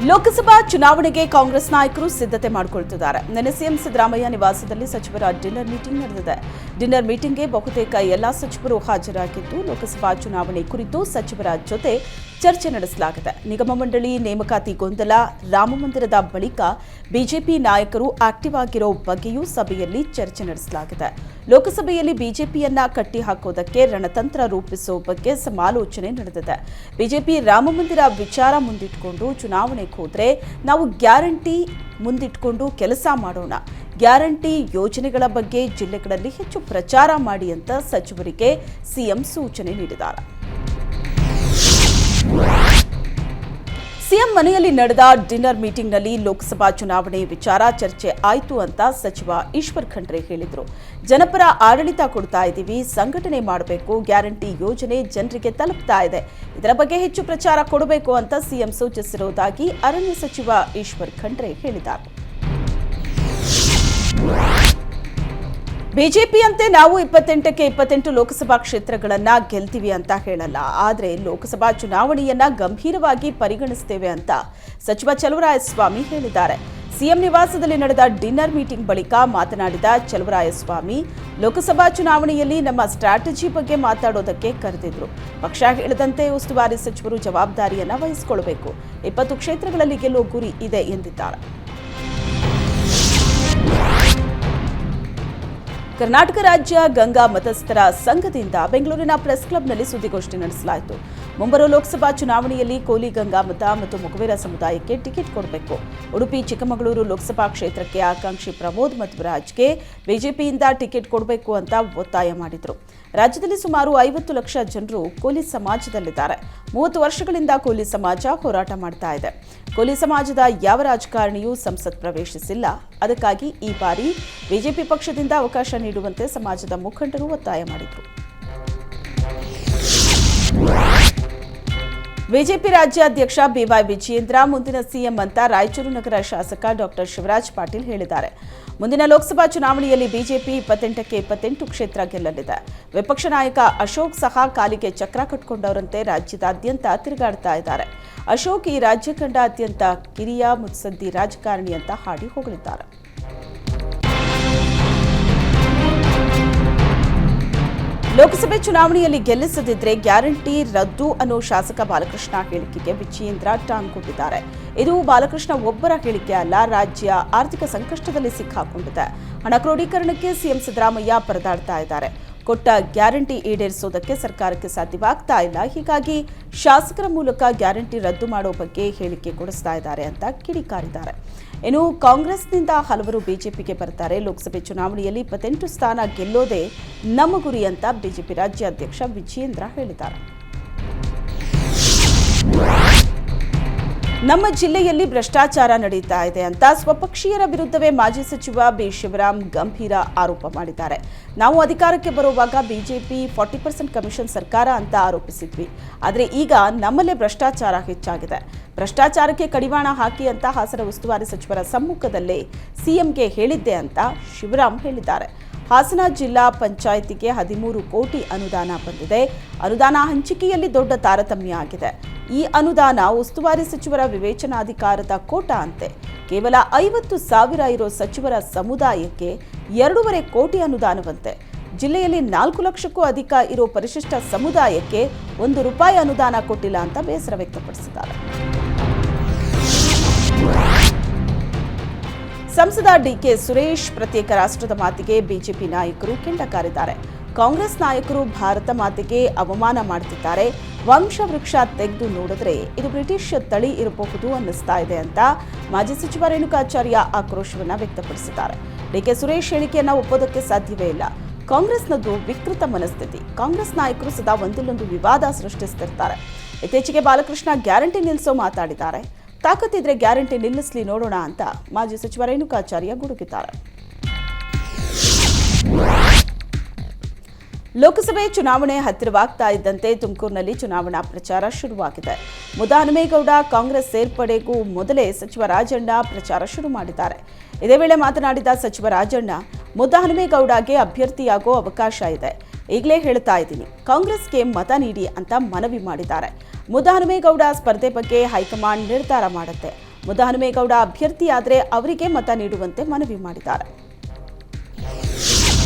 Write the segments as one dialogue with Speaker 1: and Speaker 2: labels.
Speaker 1: ಲೋಕಸಭಾ ಚುನಾವಣೆಗೆ ಕಾಂಗ್ರೆಸ್ ನಾಯಕರು ಸಿದ್ಧತೆ ಮಾಡಿಕೊಳ್ಳುತ್ತಿದ್ದಾರೆ. ನಿನ್ನೆ ಸಿಎಂ ಸಿದ್ದರಾಮಯ್ಯ ನಿವಾಸದಲ್ಲಿ ಸಚಿವರ ಡಿನ್ನರ್ ಮೀಟಿಂಗ್ ನಡೆದಿದೆ. ಡಿನ್ನರ್ ಮೀಟಿಂಗ್ಗೆ ಬಹುತೇಕ ಎಲ್ಲಾ ಸಚಿವರು ಹಾಜರಾಗಿದ್ದು, ಲೋಕಸಭಾ ಚುನಾವಣೆ ಕುರಿತು ಸಚಿವರ ಜೊತೆ ಚರ್ಚೆ ನಡೆಸಲಾಗಿದೆ. ನಿಗಮ ಮಂಡಳಿ ನೇಮಕಾತಿ ಗೊಂದಲ, ರಾಮಮಂದಿರದ ಬಳಿಕ ಬಿಜೆಪಿ ನಾಯಕರು ಆಕ್ಟಿವ್ ಆಗಿರೋ ಬಗ್ಗೆಯೂ ಸಭೆಯಲ್ಲಿ ಚರ್ಚೆ ನಡೆಸಲಾಗಿದೆ. ಲೋಕಸಭೆಯಲ್ಲಿ ಬಿಜೆಪಿಯನ್ನ ಕಟ್ಟಿಹಾಕೋದಕ್ಕೆ ರಣತಂತ್ರ ರೂಪಿಸುವ ಬಗ್ಗೆ ಸಮಾಲೋಚನೆ ನಡೆದಿದೆ. ಬಿಜೆಪಿ ರಾಮಮಂದಿರ ವಿಚಾರ ಮುಂದಿಟ್ಟುಕೊಂಡು ಚುನಾವಣೆಗೆ ಹೋದ್ರೆ ನಾವು ಗ್ಯಾರಂಟಿ ಮುಂದಿಟ್ಟುಕೊಂಡು ಕೆಲಸ ಮಾಡೋಣ, ಗ್ಯಾರಂಟಿ ಯೋಜನೆಗಳ ಬಗ್ಗೆ ಜಿಲ್ಲೆಗಳಲ್ಲಿ ಹೆಚ್ಚು ಪ್ರಚಾರ ಮಾಡಿ ಅಂತ ಸಚಿವರಿಗೆ ಸಿಎಂ ಸೂಚನೆ ನೀಡಿದ್ದಾರೆ. ಸಿಎಂ ಮನೆಯಲ್ಲಿ ನಡೆದ ಡಿನ್ನರ್ ಮೀಟಿಂಗ್ನಲ್ಲಿ ಲೋಕಸಭಾ ಚುನಾವಣೆ ವಿಚಾರ ಚರ್ಚೆ ಆಯಿತು ಅಂತ ಸಚಿವ ಈಶ್ವರ್ ಖಂಡ್ರೆ ಹೇಳಿದರು. ಜನಪರ ಆಡಳಿತ ಕೊಡ್ತಾ ಇದ್ದೀವಿ, ಸಂಘಟನೆ ಮಾಡಬೇಕು, ಗ್ಯಾರಂಟಿ ಯೋಜನೆ ಜನರಿಗೆ ತಲುಪ್ತಾ ಇದೆ, ಇದರ ಬಗ್ಗೆ ಹೆಚ್ಚು ಪ್ರಚಾರ ಕೊಡಬೇಕು ಅಂತ ಸಿಎಂ ಸೂಚಿಸಿರುವುದಾಗಿ ಅರಣ್ಯ ಸಚಿವ ಈಶ್ವರ್ ಖಂಡ್ರೆ ಹೇಳಿದ್ದಾರೆ. ಬಿಜೆಪಿಯಂತೆ ನಾವು 28ಕ್ಕೆ 28 ಲೋಕಸಭಾ ಕ್ಷೇತ್ರಗಳನ್ನ ಗೆಲ್ತೀವಿ ಅಂತ ಹೇಳಲ್ಲ, ಆದರೆ ಲೋಕಸಭಾ ಚುನಾವಣೆಯನ್ನ ಗಂಭೀರವಾಗಿ ಪರಿಗಣಿಸುತ್ತೇವೆ ಅಂತ ಸಚಿವ ಚಲುವರಾಯಸ್ವಾಮಿ ಹೇಳಿದ್ದಾರೆ. ಸಿಎಂ ನಿವಾಸದಲ್ಲಿ ನಡೆದ ಡಿನ್ನರ್ ಮೀಟಿಂಗ್ ಬಳಿಕ ಮಾತನಾಡಿದ ಚಲುವರಾಯಸ್ವಾಮಿ, ಲೋಕಸಭಾ ಚುನಾವಣೆಯಲ್ಲಿ ನಮ್ಮ ಸ್ಟ್ರಾಟಜಿ ಬಗ್ಗೆ ಮಾತಾಡೋದಕ್ಕೆ ಕರೆದಿದ್ರು. ಪಕ್ಷ ಹೇಳಿದಂತೆ ಉಸ್ತುವಾರಿ ಸಚಿವರು ಜವಾಬ್ದಾರಿಯನ್ನ ವಹಿಸಿಕೊಳ್ಳಬೇಕು. 20 ಕ್ಷೇತ್ರಗಳಲ್ಲಿ ಗೆಲ್ಲುವ ಗುರಿ ಇದೆ ಎಂದಿದ್ದಾರೆ. ಕರ್ನಾಟಕ ರಾಜ್ಯ ಗಂಗಾ ಮತಸ್ಥರ ಸಂಘದಿಂದ ಬೆಂಗಳೂರಿನ ಪ್ರೆಸ್ ಕ್ಲಬ್ನಲ್ಲಿ ಸುದ್ದಿಗೋಷ್ಠಿ ನಡೆಸಲಾಯಿತು. ಮುಂಬರುವ ಲೋಕಸಭಾ ಚುನಾವಣೆಯಲ್ಲಿ ಕೋಲಿ ಗಂಗಾ ಮತ ಮತ್ತು ಮೊಗವೀರ ಸಮುದಾಯಕ್ಕೆ ಟಿಕೆಟ್ ಕೊಡಬೇಕು. ಉಡುಪಿ ಚಿಕ್ಕಮಗಳೂರು ಲೋಕಸಭಾ ಕ್ಷೇತ್ರಕ್ಕೆ ಆಕಾಂಕ್ಷಿ ಪ್ರಮೋದ್ ಮಧ್ವರಾಜ್ಗೆ ಬಿಜೆಪಿಯಿಂದ ಟಿಕೆಟ್ ಕೊಡಬೇಕು ಅಂತ ಒತ್ತಾಯ ಮಾಡಿದರು. ರಾಜ್ಯದಲ್ಲಿ ಸುಮಾರು 50 ಲಕ್ಷ ಜನರು ಕೋಲಿ ಸಮಾಜದಲ್ಲಿದ್ದಾರೆ. 30 ವರ್ಷಗಳಿಂದ ಕೋಲಿ ಸಮಾಜ ಹೋರಾಟ ಮಾಡ್ತಾ ಇದೆ. ಕೋಲಿ ಸಮಾಜದ ಯಾವ ರಾಜಕಾರಣಿಯೂ ಸಂಸತ್ ಪ್ರವೇಶಿಸಿಲ್ಲ. ಅದಕ್ಕಾಗಿ ಈ ಬಾರಿ ಬಿಜೆಪಿ ಪಕ್ಷದಿಂದ ಅವಕಾಶ ನೀಡುವಂತೆ ಸಮಾಜದ ಮುಖಂಡರು ಒತ್ತಾಯ ಮಾಡಿದರು. ಬಿಜೆಪಿ ರಾಜ್ಯಾಧ್ಯಕ್ಷ ಬಿವೈ ವಿಜಯೇಂದ್ರ ಮುಂದಿನ ಸಿಎಂ ಅಂತ ರಾಯಚೂರು ನಗರ ಶಾಸಕ ಡಾಕ್ಟರ್ ಶಿವರಾಜ್ ಪಾಟೀಲ್ ಹೇಳಿದ್ದಾರೆ. ಮುಂದಿನ ಲೋಕಸಭಾ ಚುನಾವಣೆಯಲ್ಲಿ ಬಿಜೆಪಿ 28ಕ್ಕೆ 28 ಕ್ಷೇತ್ರ ಗೆಲ್ಲಲಿದೆ. ವಿಪಕ್ಷ ನಾಯಕ ಅಶೋಕ್ ಸಹ ಕಾಲಿಗೆ ಚಕ್ರ ಕಟ್ಟಿಕೊಂಡವರಂತೆ ರಾಜ್ಯದಾದ್ಯಂತ ತಿರುಗಾಡ್ತಾ ಇದ್ದಾರೆ. ಅಶೋಕ್ ಈ ರಾಜ್ಯ ಕಂಡ ಅತ್ಯಂತ ಕಿರಿಯ ಮುತ್ಸದ್ದಿ ರಾಜಕಾರಣಿ ಅಂತ ಹಾಡಿ ಹೊಗಳಿದ್ದಾರೆ. ಲೋಕಸಭೆ ಚುನಾವಣೆಯಲ್ಲಿ ಗೆಲ್ಲಿಸದಿದ್ರೆ ಗ್ಯಾರಂಟಿ ರದ್ದು ಅನ್ನೋ ಶಾಸಕ ಬಾಲಕೃಷ್ಣ ಹೇಳಿಕೆಗೆ ವಿಜಯೇಂದ್ರ ಟಾಂಗ್ ಕೊಟ್ಟಿದ್ದಾರೆ. ಇದು ಬಾಲಕೃಷ್ಣ ಒಬ್ಬರ ಹೇಳಿಕೆ ಅಲ್ಲ, ರಾಜ್ಯ ಆರ್ಥಿಕ ಸಂಕಷ್ಟದಲ್ಲಿ ಸಿಕ್ಕಾಕೊಂಡಿದೆ. ಹಣ ಕ್ರೋಢೀಕರಣಕ್ಕೆ ಸಿಎಂ ಸಿದ್ದರಾಮಯ್ಯ ಪರದಾಡ್ತಾ ಇದ್ದಾರೆ. ಕೊಟ್ಟ ಗ್ಯಾರಂಟಿ ಈಡೇರಿಸೋದಕ್ಕೆ ಸರ್ಕಾರಕ್ಕೆ ಸಾಧ್ಯವಾಗ್ತಾ ಇಲ್ಲ. ಹೀಗಾಗಿ ಶಾಸಕರ ಮೂಲಕ ಗ್ಯಾರಂಟಿ ರದ್ದು ಮಾಡೋ ಬಗ್ಗೆ ಹೇಳಿಕೆ ಕೊಡಿಸ್ತಾ ಇದ್ದಾರೆ ಅಂತ ಕಿಡಿಕಾರಿದ್ದಾರೆ. ಇನ್ನು ಕಾಂಗ್ರೆಸ್ನಿಂದ ಹಲವರು ಬಿಜೆಪಿಗೆ ಬರ್ತಾರೆ. ಲೋಕಸಭೆ ಚುನಾವಣೆಯಲ್ಲಿ 28 ಸ್ಥಾನ ಗೆಲ್ಲೋದೇ ನಮ್ಮ ಗುರಿ ಅಂತ ಬಿಜೆಪಿ ರಾಜ್ಯಾಧ್ಯಕ್ಷ ವಿಜಯೇಂದ್ರ ಹೇಳಿದ್ದಾರೆ. ನಮ್ಮ ಜಿಲ್ಲೆಯಲ್ಲಿ ಭ್ರಷ್ಟಾಚಾರ ನಡೀತಾ ಇದೆ ಅಂತ ಸ್ವಪಕ್ಷೀಯರ ವಿರುದ್ಧವೇ ಮಾಜಿ ಸಚಿವ ಬಿ ಶಿವರಾಮ್ ಗಂಭೀರ ಆರೋಪ ಮಾಡಿದ್ದಾರೆ. ನಾವು ಅಧಿಕಾರಕ್ಕೆ ಬರುವಾಗ ಬಿಜೆಪಿ 40% ಕಮಿಷನ್ ಸರ್ಕಾರ ಅಂತ ಆರೋಪಿಸಿದ್ವಿ, ಆದರೆ ಈಗ ನಮ್ಮಲ್ಲೇ ಭ್ರಷ್ಟಾಚಾರ ಹೆಚ್ಚಾಗಿದೆ. ಭ್ರಷ್ಟಾಚಾರಕ್ಕೆ ಕಡಿವಾಣ ಹಾಕಿ ಅಂತ ಹಾಸನ ಉಸ್ತುವಾರಿ ಸಚಿವರ ಸಮ್ಮುಖದಲ್ಲೇ ಸಿಎಂಗೆ ಹೇಳಿದ್ದೆ ಅಂತ ಶಿವರಾಮ್ ಹೇಳಿದ್ದಾರೆ. ಹಾಸನ ಜಿಲ್ಲಾ ಪಂಚಾಯಿತಿಗೆ 13 ಕೋಟಿ ಅನುದಾನ ಬಂದಿದೆ. ಅನುದಾನ ಹಂಚಿಕೆಯಲ್ಲಿ ದೊಡ್ಡ ತಾರತಮ್ಯ ಆಗಿದೆ. ಈ ಅನುದಾನ ಉಸ್ತುವಾರಿ ಸಚಿವರ ವಿವೇಚನಾಧಿಕಾರದ ಕೋಟಾ ಅಂತೆ. ಕೇವಲ 50,000 ಇರೋ ಸಚಿವರ ಸಮುದಾಯಕ್ಕೆ 2.5 ಕೋಟಿ ಅನುದಾನವಂತೆ. ಜಿಲ್ಲೆಯಲ್ಲಿ 4 ಲಕ್ಷಕ್ಕೂ ಅಧಿಕ ಇರೋ ಪರಿಶಿಷ್ಟ ಸಮುದಾಯಕ್ಕೆ ₹1 ಅನುದಾನ ಕೊಟ್ಟಿಲ್ಲ ಅಂತ ಬೇಸರ ವ್ಯಕ್ತಪಡಿಸಿದ್ದಾರೆ. ಸಂಸದ ಡಿಕೆ ಸುರೇಶ್ ಪ್ರತ್ಯೇಕ ರಾಷ್ಟ್ರದ ಮಾತಿಗೆ ಬಿಜೆಪಿ ನಾಯಕರು ಕೆಂಡ ಕಾರಿದ್ದಾರೆ. ಕಾಂಗ್ರೆಸ್ ನಾಯಕರು ಭಾರತ ಮಾತೆಗೆ ಅವಮಾನ ಮಾಡುತ್ತಿದ್ದಾರೆ. ವಂಶವೃಕ್ಷ ತೆಗೆದು ನೋಡಿದ್ರೆ ಇದು ಬ್ರಿಟಿಷ್ ತಳಿ ಇರಬಹುದು ಅನ್ನಿಸ್ತಾ ಇದೆ ಅಂತ ಮಾಜಿ ಸಚಿವ ರೇಣುಕಾಚಾರ್ಯ ಆಕ್ರೋಶವನ್ನ ವ್ಯಕ್ತಪಡಿಸಿದ್ದಾರೆ. ಡಿಕೆ ಸುರೇಶ್ ಹೇಳಿಕೆಯನ್ನ ಒಪ್ಪೋದಕ್ಕೆ ಸಾಧ್ಯವೇ ಇಲ್ಲ. ಕಾಂಗ್ರೆಸ್ನದ್ದು ವಿಕೃತ ಮನಸ್ಥಿತಿ. ಕಾಂಗ್ರೆಸ್ ನಾಯಕರು ಸದಾ ಒಂದಿಲ್ಲೊಂದು ವಿವಾದ ಸೃಷ್ಟಿಸ್ತಿರ್ತಾರೆ. ಇತ್ತೀಚೆಗೆ ಬಾಲಕೃಷ್ಣ ಗ್ಯಾರಂಟಿ ನಿಲ್ಲಿಸೋ ಮಾತಾಡಿದ್ದಾರೆ. ತಾಕತ್ತಿದ್ರೆ ಗ್ಯಾರಂಟಿ ನಿಲ್ಲಿಸಲಿ ನೋಡೋಣ ಅಂತ ಮಾಜಿ ಸಚಿವ ರೇಣುಕಾಚಾರ್ಯ ಗುಡುಗಿದ್ದಾರೆ. ಲೋಕಸಭೆ ಚುನಾವಣೆ ಹತ್ತಿರವಾಗ್ತಾ ಇದ್ದಂತೆ ತುಮಕೂರಿನಲ್ಲಿ ಚುನಾವಣಾ ಪ್ರಚಾರ ಶುರುವಾಗಿದೆ. ಮುದ್ದಹನುಮೇಗೌಡ ಕಾಂಗ್ರೆಸ್ ಸೇರ್ಪಡೆಗೂ ಮೊದಲೇ ಸಚಿವ ರಾಜಣ್ಣ ಪ್ರಚಾರ ಶುರು ಮಾಡಿದ್ದಾರೆ. ಇದೇ ವೇಳೆ ಮಾತನಾಡಿದ ಸಚಿವ ರಾಜಣ್ಣ, ಮುದ್ದಹನುಮೇಗೌಡಗೆ ಅಭ್ಯರ್ಥಿಯಾಗೋ ಅವಕಾಶ ಇದೆ, ಈಗಲೇ ಹೇಳ್ತಾ ಇದ್ದೀನಿ, ಕಾಂಗ್ರೆಸ್ಗೆ ಮತ ನೀಡಿ ಅಂತ ಮನವಿ ಮಾಡಿದ್ದಾರೆ. ಮುದ್ದಹನುಮೇಗೌಡ ಸ್ಪರ್ಧೆ ಬಗ್ಗೆ ಹೈಕಮಾಂಡ್ ನಿರ್ಧಾರ ಮಾಡುತ್ತೆ. ಮುದ್ದಹನುಮೇಗೌಡ ಅಭ್ಯರ್ಥಿಯಾದರೆ ಅವರಿಗೆ ಮತ ನೀಡುವಂತೆ ಮನವಿ ಮಾಡಿದ್ದಾರೆ.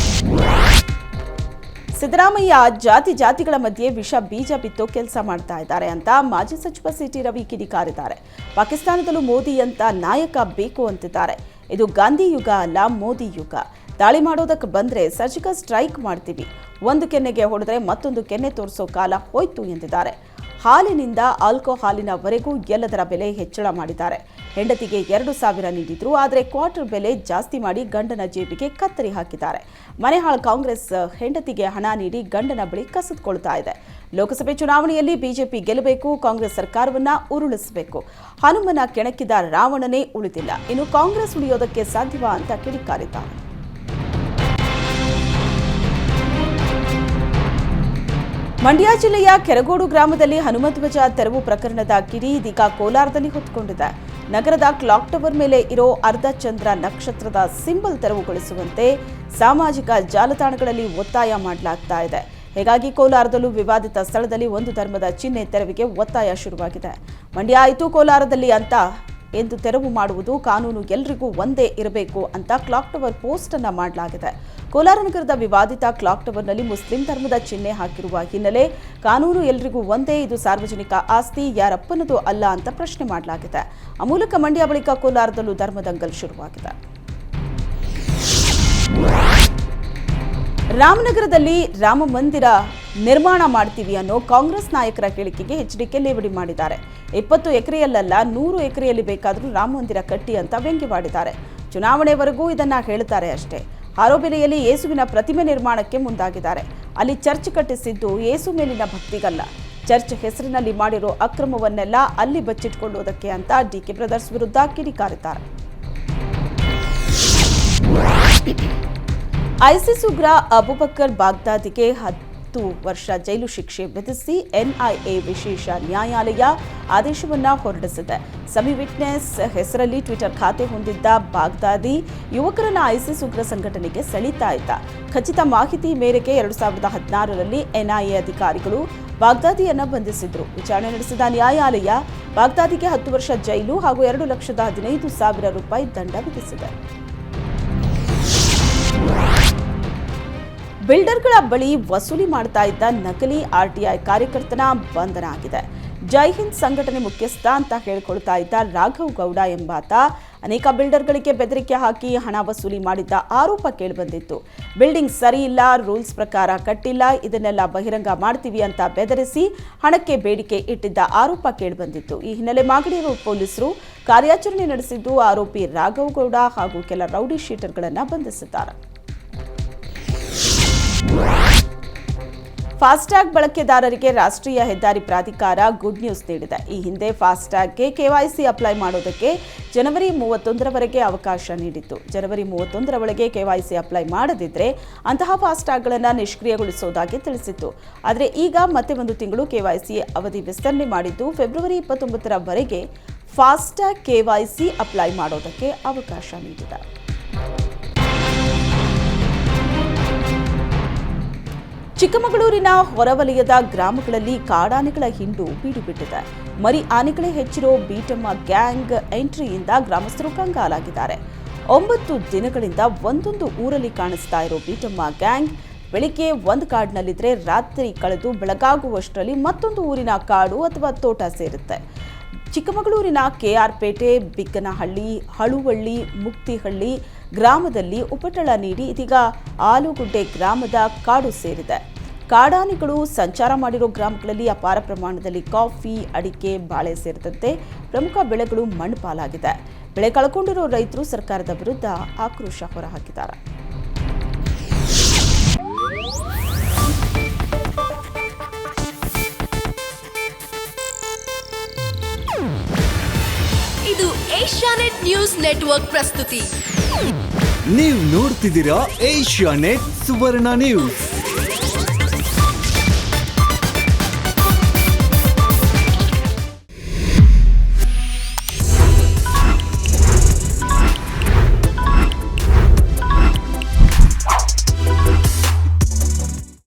Speaker 1: ಸಿದ್ದರಾಮಯ್ಯ ಜಾತಿಗಳ ಮಧ್ಯೆ ವಿಷ ಬೀಜ ಬಿತ್ತು ಕೆಲಸ ಮಾಡ್ತಾ ಇದ್ದಾರೆ ಅಂತ ಮಾಜಿ ಸಚಿವ ಸಿಟಿ ರವಿ ಕಿಡಿಕಾರಿದ್ದಾರೆ. ಪಾಕಿಸ್ತಾನದಲ್ಲೂ ಮೋದಿಯಂತ ನಾಯಕ ಬೇಕು ಅಂತಿದ್ದಾರೆ. ಇದು ಗಾಂಧಿ ಯುಗ ಅಲ್ಲ, ಮೋದಿ ಯುಗ. ದಾಳಿ ಮಾಡೋದಕ್ಕೆ ಬಂದ್ರೆ ಸರ್ಜಿಕಲ್ ಸ್ಟ್ರೈಕ್ ಮಾಡ್ತೀವಿ, ಒಂದು ಕೆನ್ನೆಗೆ ಹೊಡೆದ್ರೆ ಮತ್ತೊಂದು ಕೆನ್ನೆ ತೋರಿಸೋ ಕಾಲ ಹೋಯ್ತು ಎಂದಿದ್ದಾರೆ. ಹಾಲಿನಿಂದ ಆಲ್ಕೋಹಾಲಿನವರೆಗೂ ಎಲ್ಲದರ ಬೆಲೆ ಹೆಚ್ಚಳ ಮಾಡಿದ್ದಾರೆ. ಹೆಂಡತಿಗೆ 2,000 ನೀಡಿದ್ರು, ಆದರೆ ಕ್ವಾರ್ಟರ್ ಬೆಲೆ ಜಾಸ್ತಿ ಮಾಡಿ ಗಂಡನ ಜೇಬಿಗೆ ಕತ್ತರಿ ಹಾಕಿದ್ದಾರೆ. ಮನೆಹಾಳ ಕಾಂಗ್ರೆಸ್ ಹೆಂಡತಿಗೆ ಹಣ ನೀಡಿ ಗಂಡನ ಬಳಿ ಕಸಿದುಕೊಳ್ತಾ ಇದೆ. ಲೋಕಸಭೆ ಚುನಾವಣೆಯಲ್ಲಿ ಬಿಜೆಪಿ ಗೆಲ್ಲಬೇಕು, ಕಾಂಗ್ರೆಸ್ ಸರ್ಕಾರವನ್ನ ಉರುಳಿಸಬೇಕು. ಹನುಮನ ಕೆಣಕಿದ ರಾವಣನೇ ಉಳಿದಿಲ್ಲ, ಇನ್ನು ಕಾಂಗ್ರೆಸ್ ಉಳಿಯೋದಕ್ಕೆ ಸಾಧ್ಯವಾ ಅಂತ ಕಿಡಿಕಾರಿದ್ದಾರೆ. ಮಂಡ್ಯ ಜಿಲ್ಲೆಯ ಕೆರಗೋಡು ಗ್ರಾಮದಲ್ಲಿ ಹನುಮಧ್ವಜ ತೆರವು ಪ್ರಕರಣದ ಕಿಡಿ ಇದೀಗ ಕೋಲಾರದಲ್ಲಿ ಹೊತ್ತುಕೊಂಡಿದೆ. ನಗರದ ಕ್ಲಾಕ್ ಟವರ್ ಮೇಲೆ ಇರೋ ಅರ್ಧ ಚಂದ್ರ ನಕ್ಷತ್ರದ ಸಿಂಬಲ್ ತೆರವುಗೊಳಿಸುವಂತೆ ಸಾಮಾಜಿಕ ಜಾಲತಾಣಗಳಲ್ಲಿ ಒತ್ತಾಯ ಮಾಡಲಾಗ್ತಾ ಇದೆ. ಹೀಗಾಗಿ ಕೋಲಾರದಲ್ಲೂ ವಿವಾದಿತ ಸ್ಥಳದಲ್ಲಿ ಒಂದು ಧರ್ಮದ ಚಿಹ್ನೆ ತೆರವಿಗೆ ಒತ್ತಾಯ ಶುರುವಾಗಿದೆ. ಮಂಡ್ಯ ಆಯಿತು ಕೋಲಾರದಲ್ಲಿ ಅಂತ ಎಂದು ತೆರವು ಮಾಡುವುದು ಕಾನೂನು ಎಲ್ರಿಗೂ ಒಂದೇ ಇರಬೇಕು ಅಂತ ಕ್ಲಾಕ್ ಟವರ್ ಪೋಸ್ಟ್ ಅನ್ನ ಮಾಡಲಾಗಿದೆ. ಕೋಲಾರ ನಗರದ ವಿವಾದಿತ ಕ್ಲಾಕ್ ಟವರ್ನಲ್ಲಿ ಮುಸ್ಲಿಂ ಧರ್ಮದ ಚಿಹ್ನೆ ಹಾಕಿರುವ ಹಿನ್ನೆಲೆ ಕಾನೂನು ಎಲ್ರಿಗೂ ಒಂದೇ, ಇದು ಸಾರ್ವಜನಿಕ ಆಸ್ತಿ, ಯಾರಪ್ಪನದು ಅಲ್ಲ ಅಂತ ಪ್ರಶ್ನೆ ಮಾಡಲಾಗಿದೆ. ಆ ಮೂಲಕ ಮಂಡ್ಯ ಬಳಿಕ ಕೋಲಾರದಲ್ಲೂ ಧರ್ಮದಂಗಲ್ ಶುರುವಾಗಿದೆ. ರಾಮನಗರದಲ್ಲಿ ರಾಮ ಮಂದಿರ ನಿರ್ಮಾಣ ಮಾಡ್ತೀವಿ ಅನ್ನೋ ಕಾಂಗ್ರೆಸ್ ನಾಯಕರ ಹೇಳಿಕೆಗೆ ಎಚ್ಡಿಕೆ ಲೇವಡಿ ಮಾಡಿದ್ದಾರೆ. 20 ಎಕರೆಯಲ್ಲ 100 ಎಕರೆಯಲ್ಲಿ ಬೇಕಾದರೂ ರಾಮ ಮಂದಿರ ಕಟ್ಟಿ ಅಂತ ವ್ಯಂಗ್ಯವಾಡಿದ್ದಾರೆ. ಚುನಾವಣೆವರೆಗೂ ಇದನ್ನ ಹೇಳ್ತಾರೆ ಅಷ್ಟೇ. ಆರೋಬಿಲೆಯಲ್ಲಿ ಯೇಸುವಿನ ಪ್ರತಿಮೆ ನಿರ್ಮಾಣಕ್ಕೆ ಮುಂದಾಗಿದ್ದಾರೆ. ಅಲ್ಲಿ ಚರ್ಚ್ ಕಟ್ಟಿಸಿದ್ದು ಯೇಸು ಮೇಲಿನ ಭಕ್ತಿಗಲ್ಲ, ಚರ್ಚ್ ಹೆಸರಿನಲ್ಲಿ ಮಾಡಿರೋ ಅಕ್ರಮವನ್ನೆಲ್ಲ ಅಲ್ಲಿ ಬಚ್ಚಿಟ್ಕೊಳ್ಳುವುದಕ್ಕೆ ಅಂತ ಡಿಕೆ ಬ್ರದರ್ಸ್ ವಿರುದ್ಧ ಕಿಡಿಕಾರಿದ್ದಾರೆ. ಐಸಿಸ್ ಉಗ್ರ ಅಬುಬಕರ್ ಬಾಗ್ದಾದಿಗೆ 10 ವರ್ಷ ಜೈಲು ಶಿಕ್ಷೆ ವಿಧಿಸಿ ಎನ್ಐಎ ವಿಶೇಷ ನ್ಯಾಯಾಲಯ ಆದೇಶವನ್ನ ಹೊರಡಿಸಿದೆ. ಸಮಿ ವಿಟ್ನೆಸ್ ಹೆಸರಲ್ಲಿ ಟ್ವಿಟರ್ ಖಾತೆ ಹೊಂದಿದ್ದ ಬಾಗ್ದಾದಿ ಯುವಕರನ್ನ ಐಸಿಸ್ ಉಗ್ರ ಸಂಘಟನೆಗೆ ಸೆಳೀತಾ ಇದ್ದ. ಖಚಿತ ಮಾಹಿತಿ ಮೇರೆಗೆ 2016ರಲ್ಲಿ ಎನ್ಐಎ ಅಧಿಕಾರಿಗಳು ಬಾಗ್ದಾದಿಯನ್ನ ಬಂಧಿಸಿದ್ರು. ವಿಚಾರಣೆ ನಡೆಸಿದ ನ್ಯಾಯಾಲಯ ಬಾಗ್ದಾದಿಗೆ 10 ವರ್ಷ ಜೈಲು ಹಾಗೂ 2,15,000 ರೂಪಾಯಿ ದಂಡ ವಿಧಿಸಿದೆ. ಬಿಲ್ಡರ್ಗಳ ಬಳಿ ವಸೂಲಿ ಮಾಡ್ತಾ ಇದ್ದ ನಕಲಿ ಆರ್ಟಿಐ ಕಾರ್ಯಕರ್ತನ ಬಂಧನ ಆಗಿದೆ. ಜೈ ಹಿಂದ್ ಸಂಘಟನೆ ಮುಖ್ಯಸ್ಥ ಅಂತ ಹೇಳಿಕೊಳ್ತಾ ಇದ್ದ ರಾಘವ್ ಗೌಡ ಎಂಬಾತ ಅನೇಕ ಬಿಲ್ಡರ್ಗಳಿಗೆ ಬೆದರಿಕೆ ಹಾಕಿ ಹಣ ವಸೂಲಿ ಮಾಡಿದ್ದ ಆರೋಪ ಕೇಳಿಬಂದಿತ್ತು. ಬಿಲ್ಡಿಂಗ್ ಸರಿ ಇಲ್ಲ, ರೂಲ್ಸ್ ಪ್ರಕಾರ ಕಟ್ಟಿಲ್ಲ, ಇದನ್ನೆಲ್ಲ ಬಹಿರಂಗ ಮಾಡ್ತೀವಿ ಅಂತ ಬೆದರಿಸಿ ಹಣಕ್ಕೆ ಬೇಡಿಕೆ ಇಟ್ಟಿದ್ದ ಆರೋಪ ಕೇಳಿಬಂದಿತ್ತು. ಈ ಹಿನ್ನೆಲೆ ಮಾಗಡಿ ರೋಡ್ ಪೊಲೀಸರು ಕಾರ್ಯಾಚರಣೆ ನಡೆಸಿದ್ದು ಆರೋಪಿ ರಾಘವ್ ಗೌಡ ಹಾಗೂ ಕೆಲ ರೌಡಿ ಶೀಟರ್ಗಳನ್ನು ಬಂಧಿಸಿದ್ದಾರೆ. ಫಾಸ್ಟ್ಯಾಗ್ ಬಳಕೆದಾರರಿಗೆ ರಾಷ್ಟ್ರೀಯ ಹೆದ್ದಾರಿ ಪ್ರಾಧಿಕಾರ ಗುಡ್ ನ್ಯೂಸ್ ನೀಡಿದೆ. ಈ ಹಿಂದೆ ಫಾಸ್ಟ್ಯಾಗ್ಗೆ ಕೆವೈಸಿ ಅಪ್ಲೈ ಮಾಡೋದಕ್ಕೆ ಜನವರಿ 31ರವರೆಗೆ ಅವಕಾಶ ನೀಡಿತ್ತು. ಜನವರಿ 31ರ ಒಳಗೆ ಕೆವೈಸಿ ಅಪ್ಲೈ ಮಾಡದಿದ್ದರೆ ಅಂತಹ ಫಾಸ್ಟ್ಯಾಗ್ಗಳನ್ನು ನಿಷ್ಕ್ರಿಯಗೊಳಿಸುವುದಾಗಿ ತಿಳಿಸಿತ್ತು. ಆದರೆ ಈಗ ಮತ್ತೆ 1 ತಿಂಗಳು ಕೆವೈಸಿ ಅವಧಿ ವಿಸ್ತರಣೆ ಮಾಡಿದ್ದು ಫೆಬ್ರವರಿ 29ರವರೆಗೆ ಫಾಸ್ಟ್ಯಾಗ್ ಕೆವೈಸಿ ಅಪ್ಲೈ ಮಾಡೋದಕ್ಕೆ ಅವಕಾಶ ನೀಡಿದೆ. ಚಿಕ್ಕಮಗಳೂರಿನ ಹೊರವಲಯದ ಗ್ರಾಮಗಳಲ್ಲಿ ಕಾಡಾನೆಗಳ ಹಿಂಡು ಬೀಡುಬಿಟ್ಟಿದೆ. ಮರಿ ಆನೆಗಳೇ ಹೆಚ್ಚಿರೋ ಬೀಟಮ್ಮ ಗ್ಯಾಂಗ್ ಎಂಟ್ರಿಯಿಂದ ಗ್ರಾಮಸ್ಥರು ಕಂಗಾಲಾಗಿದ್ದಾರೆ. 9 ದಿನಗಳಿಂದ ಒಂದೊಂದು ಊರಲ್ಲಿ ಕಾಣಿಸ್ತಾ ಇರೋ ಬೀಟಮ್ಮ ಗ್ಯಾಂಗ್ ಬೆಳಿಗ್ಗೆ ಒಂದು ಕಾಡಿನಲ್ಲಿದ್ರೆ ರಾತ್ರಿ ಕಳೆದು ಬೆಳಗಾಗುವಷ್ಟರಲ್ಲಿ ಮತ್ತೊಂದು ಊರಿನ ಕಾಡು ಅಥವಾ ತೋಟ ಸೇರುತ್ತೆ. ಚಿಕ್ಕಮಗಳೂರಿನ ಕೆಆರ್ ಪೇಟೆ, ಬಿಕ್ಕನಹಳ್ಳಿ, ಹಳುವಳ್ಳಿ, ಮುಕ್ತಿಹಳ್ಳಿ ಗ್ರಾಮದಲ್ಲಿ ಉಪಟಳ ನೀಡಿ ಇದೀಗ ಆಲೂಗುಡ್ಡೆ ಗ್ರಾಮದ ಕಾಡು ಸೇರಿದೆ. ಕಾಡಾನೆಗಳು ಸಂಚಾರ ಮಾಡಿರೋ ಗ್ರಾಮಗಳಲ್ಲಿ ಅಪಾರ ಪ್ರಮಾಣದಲ್ಲಿ ಕಾಫಿ, ಅಡಿಕೆ, ಬಾಳೆ ಸೇರಿದಂತೆ ಪ್ರಮುಖ ಬೆಳೆಗಳು ಮಣ್ಣು ಪಾಲಾಗಿದೆ. ಬೆಳೆ ಕಳ್ಕೊಂಡಿರೋ ರೈತರು ಸರ್ಕಾರದ ವಿರುದ್ಧ ಆಕ್ರೋಶ ಹೊರಹಾಕಿದ್ದಾರೆ.
Speaker 2: ಇದು ಏಷ್ಯಾನೆಟ್ ನ್ಯೂಸ್ ನೆಟ್ವರ್ಕ್ ಪ್ರಸ್ತುತಿ.
Speaker 3: ನೀವು ನೋಡ್ತಿದ್ದೀರಾ ಏಷ್ಯಾನೆಟ್ ಸುವರ್ಣ ನ್ಯೂಸ್.